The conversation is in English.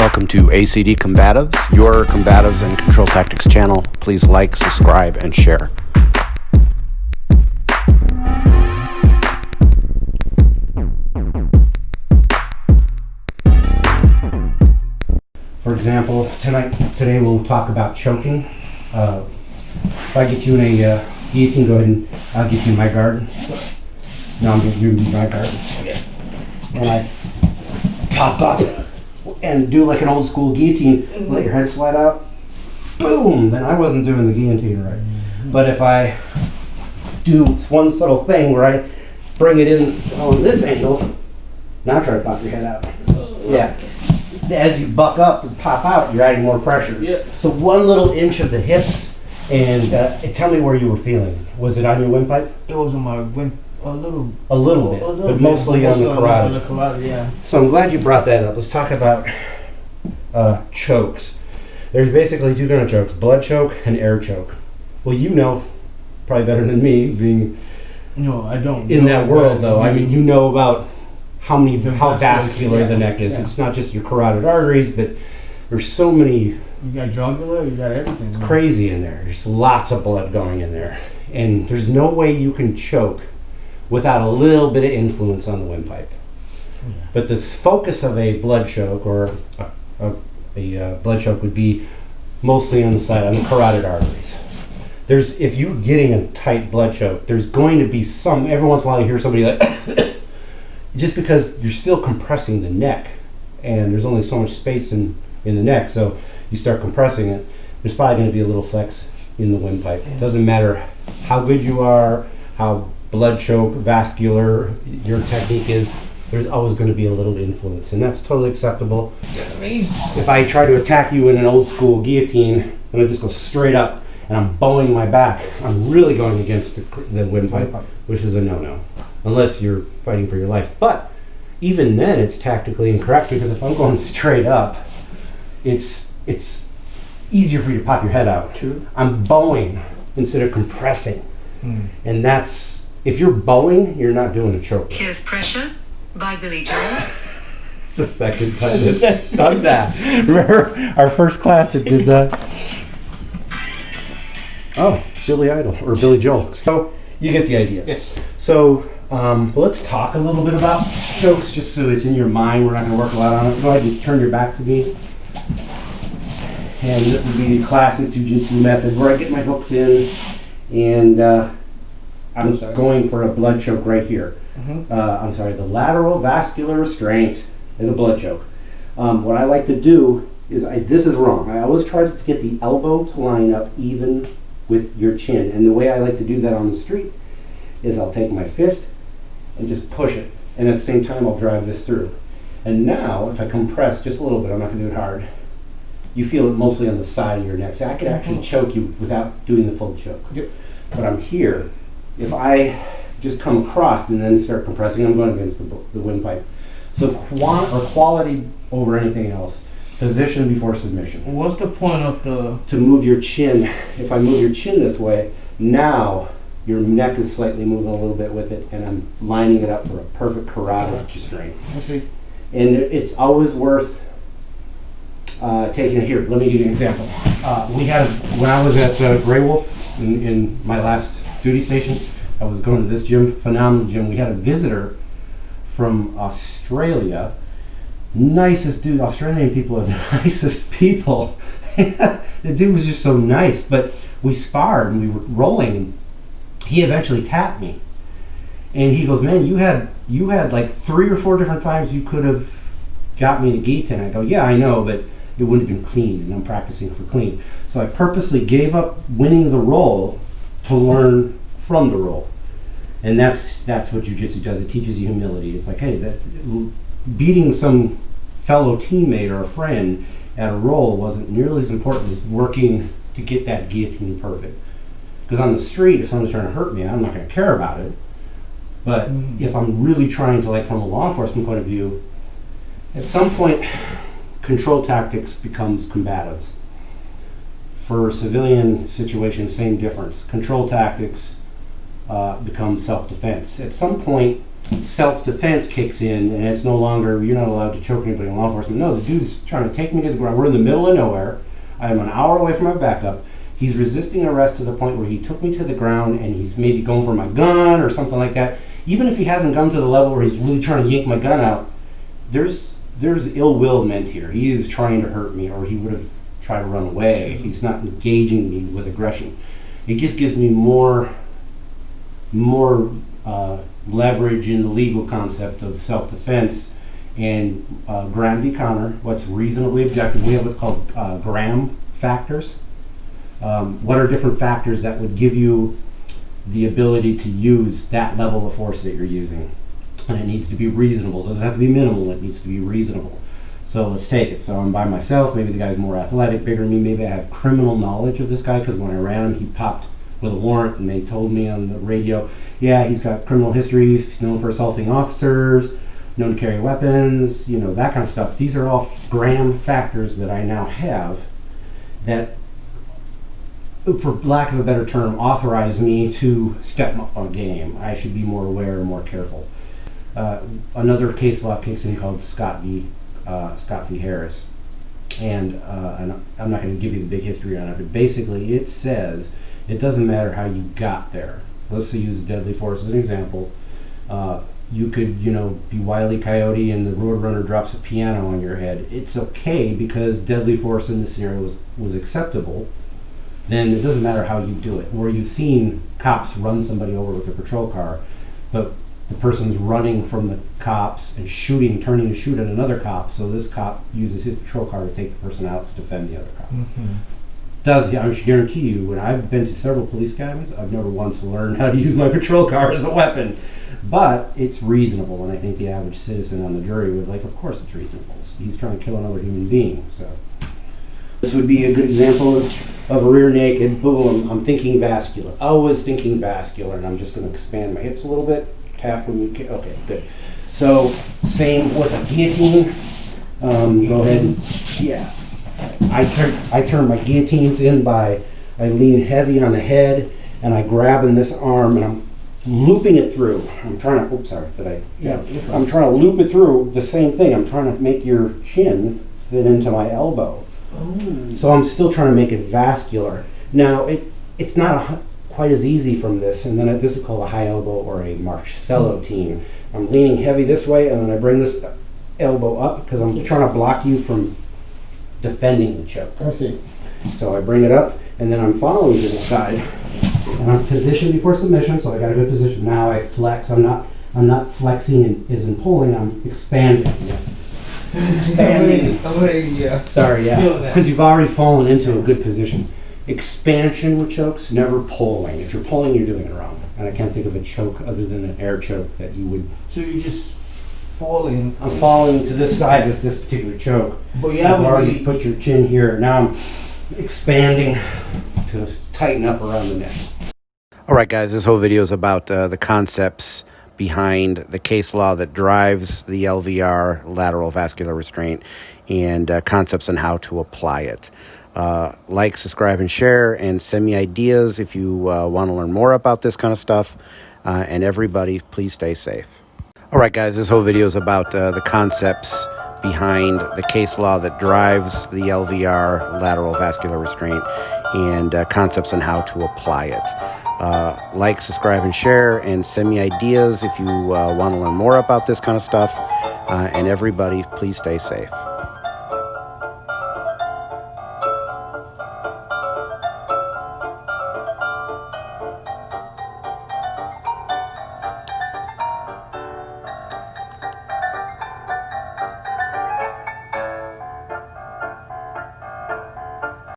Welcome to ACD Combatives, your combatives and control tactics channel. Please like, subscribe, and share. For example, today we'll talk about choking. If I get you in a guillotine, go ahead and I'll get you in my guard. No, I'm going to do my guard. Okay. And I pop up and do like an old school guillotine. Let your head slide out. Boom! Then I wasn't doing the guillotine right. But if I do one subtle thing where I bring it in on this angle, now try to pop your head out. Yeah. As you buck up and pop out, you're adding more pressure. Yeah. So 1 little inch of the hips, and tell me where you were feeling. Was it on your windpipe? It was on my windpipe. A little bit, but mostly on the carotid. On the carotid, yeah. So I'm glad you brought that up. Let's talk about chokes. There's basically 2 kind of chokes: blood choke and air choke. Well, you know probably better than me, being I don't in that world, though. I mean, you know about how vascular the neck is. Yeah. It's not just your carotid arteries, but there's so many. You got jugular, you got everything. It's crazy in there. There's lots of blood going in there, and there's no way you can choke without a little bit of influence on the windpipe. Yeah. But the focus of a blood choke or a blood choke would be mostly on the side, on the carotid arteries. If you're getting a tight blood choke, there's going to be some, every once in a while you hear somebody like, just because you're still compressing the neck, and there's only so much space in the neck, so you start compressing it, there's probably going to be a little flex in the windpipe. It doesn't matter how good you are, how blood choke, vascular your technique is, there's always going to be a little influence, and that's totally acceptable. If I try to attack you in an old school guillotine and I just go straight up and I'm bowing my back, I'm really going against the windpipe, which is a no-no, unless you're fighting for your life. But even then it's tactically incorrect, because if I'm going straight up, it's easier for you to pop your head out. True. I'm bowing instead of compressing. And that's, if you're bowing, you're not doing a choke. Here's Pressure by Billy Joel. It's the second time it's done that. Remember our first class that did that? Oh, Billy Idol, or Billy Joel. So you get the idea. Yes. So let's talk a little bit about chokes, just so it's in your mind. We're not going to work a lot on it. Go ahead and turn your back to me. And this would be the classic jiu-jitsu method where I get my hooks in, and I'm going for a blood choke right here. The lateral vascular restraint and a blood choke. What I like to do is, this is wrong. I always try to get the elbow to line up even with your chin. And the way I like to do that on the street is I'll take my fist and just push it. And at the same time, I'll drive this through. And now, if I compress just a little bit, I'm not going to do it hard, you feel it mostly on the side of your neck. So I could actually choke you without doing the full choke. Yep. But I'm here. If I just come across and then start compressing, I'm going against the windpipe. So quality over anything else. Position before submission. What's the point of to move your chin? If I move your chin this way, now your neck is slightly moving a little bit with it, and I'm lining it up for a perfect carotid restraint. And it's always worth taking it here. Let me give you an example. When I was at Grey Wolf in my last duty station, I was going to this gym, phenomenal gym. We had a visitor from Australia. Nicest dude. Australian people are the nicest people. The dude was just so nice. But we sparred and we were rolling, and he eventually tapped me. And he goes, "Man, you had like 3 or 4 different times you could have got me in a guillotine." I go, "Yeah, I know, but it wouldn't have been clean, and I'm practicing for clean." So I purposely gave up winning the roll to learn from the roll. And that's what jiu-jitsu does. It teaches you humility. It's like, hey, beating some fellow teammate or a friend at a roll wasn't nearly as important as working to get that guillotine perfect. Because on the street, if someone's trying to hurt me, I'm not going to care about it. But if I'm really trying to, like from a law enforcement point of view, at some point, control tactics becomes combatives. For civilian situations, same difference. Control tactics become self-defense. At some point, self-defense kicks in, and it's no longer, you're not allowed to choke anybody in law enforcement. No, the dude is trying to take me to the ground. We're in the middle of nowhere. I'm an hour away from my backup. He's resisting arrest to the point where he took me to the ground, and he's maybe going for my gun or something like that. Even if he hasn't gone to the level where he's really trying to yank my gun out, there's ill will meant here. He is trying to hurt me, or he would have tried to run away. He's not engaging me with aggression. It just gives me more leverage in the legal concept of self-defense. And Graham v. Connor, what's reasonably objective, we have what's called Graham factors. What are different factors that would give you the ability to use that level of force that you're using? And it needs to be reasonable. It doesn't have to be minimal, it needs to be reasonable. So let's take it. So I'm by myself, maybe the guy's more athletic, bigger than me, maybe I have criminal knowledge of this guy because when I ran him, he popped with a warrant and they told me on the radio, yeah, he's got criminal history, he's known for assaulting officers, known to carry weapons, that kind of stuff. These are all Graham factors that I now have that, for lack of a better term, authorize me to step up on game. I should be more aware and more careful. Another case law kicks in called Scott v. Harris. And I'm not going to give you the big history on it, but basically it says it doesn't matter how you got there. Let's use deadly force as an example. You could, be Wile E. Coyote and the Roadrunner drops a piano on your head. It's okay because deadly force in this scenario was acceptable. Then it doesn't matter how you do it. Or you've seen cops run somebody over with a patrol car, but the person's running from the cops and turning to shoot at another cop, so this cop uses his patrol car to take the person out to defend the other cop. I should guarantee you, when I've been to several police academies, I've never once learned how to use my patrol car as a weapon. But it's reasonable, and I think the average citizen on the jury would of course it's reasonable. He's trying to kill another human being. So this would be a good example of a rear naked. Boom, I'm thinking vascular. Always thinking vascular, and I'm just going to expand my hips a little bit. Tap when you okay, good. So same with a guillotine. Go ahead and, yeah. I turn my guillotines in I lean heavy on the head, and I grab in this arm, and I'm looping it through. I'm trying to loop it through the same thing. I'm trying to make your chin fit into my elbow. Oh. So I'm still trying to make it vascular. Now, it's not quite as easy from this, and then this is called a high elbow or a Marcello team. I'm leaning heavy this way, and then I bring this elbow up because I'm trying to block you from defending the choke. I see. So I bring it up, and then I'm following to the side, and I'm positioned before submission, so I got a good position. Now I flex. I'm not flexing as in pulling. I'm expanding. Expanding. Sorry, yeah, because you've already fallen into a good position. Expansion with chokes, never pulling. If you're pulling, you're doing it wrong. And I can't think of a choke other than an air choke that you would. So you just falling. I'm falling to this side with this particular choke. But you haven't already put your chin here. Now I'm expanding to tighten up around the neck. All right, guys, this whole video is about the concepts behind the case law that drives the LVR Lateral Vascular Restraint and concepts on how to apply it. Like, subscribe, and share, and send me ideas if you want to learn more about this kind of stuff. And everybody, please stay safe. All right, guys, this whole video is about the concepts behind the case law that drives the LVR Lateral Vascular Restraint and concepts on how to apply it. Like, subscribe, and share, and send me ideas if you want to learn more about this kind of stuff. And everybody, please stay safe.